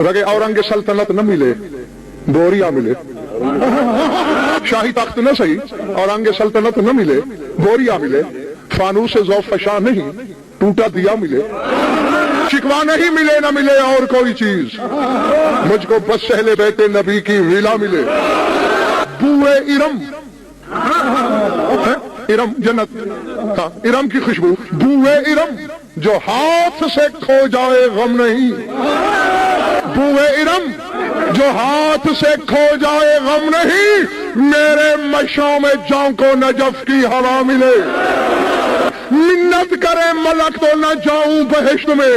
رگے اورنگ سلطنت نہ ملے، بوریا ملے. شاہی تخت نہ صحیح، اورنگ سلطنت نہ ملے، بوریا ملے. فانوس ذوف فشاں نہیں، ٹوٹا دیا ملے. شکوہ نہیں ملے نہ ملے اور کوئی چیز، مجھ کو بس سہلے بیٹے نبی کی ویلا ملے. بوئے ارم، ارم جنت، ارم کی خوشبو. بوئے ارم جو ہاتھ سے کھو جائے غم نہیں. بوئے ارم جو ہاتھ سے کھو جائے غم نہیں. میرے مشوں میں جاؤں کو نجف کی ہوا ملے. منت کرے ملک تو نہ جاؤں بہشت میں،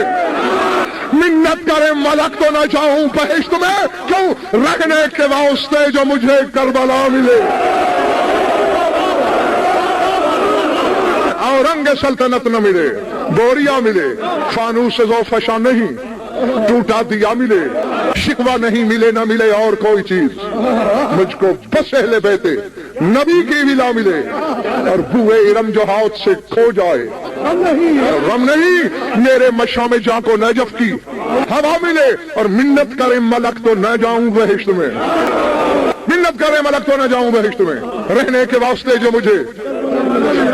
منت کرے ملک تو نہ جاؤں بہشت میں. کیوں رکھنے کے واسطے جو مجھے کربلا ملے. اورنگ سلطنت نہ ملے، بوریا ملے. فانوس ذوف فشاں نہیں، ٹوٹا دیا ملے. شکوہ نہیں ملے نہ ملے اور کوئی چیز، مجھ کو بس اہل بیتے نبی کی ولا ملے. اور بوئے ارم جو ہاتھ سے کھو جائے غم نہیں. میرے مشاں میں جا کو نجف کی ہوا ملے. اور منت کرے ملک تو نہ جاؤں بہشت میں، منت کرے ملک تو نہ جاؤں بہشت میں، رہنے کے واسطے جو مجھے.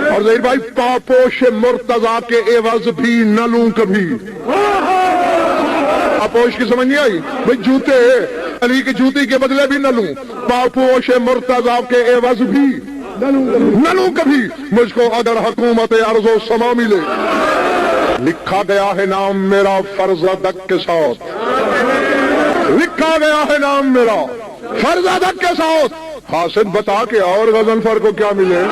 اور ظہیر بھائی پاپوش مرتضیٰ کے عوض بھی نہ لوں کبھی. پاپوش کی سمجھ نہیں آئی بھئی؟ جوتے علی کی جوتی کے بدلے بھی نہ لوں. پاپوش مرتضیٰ کے عوض بھی نہ لوں کبھی. مجھ کو اگر حکومت ارض و سما ملے. لکھا گیا ہے نام میرا فرزادق کے ساتھ، لکھا گیا ہے نام میرا فرزادق کے ساتھ. حاسد بتا کے اور غضنفر کو کیا ملے.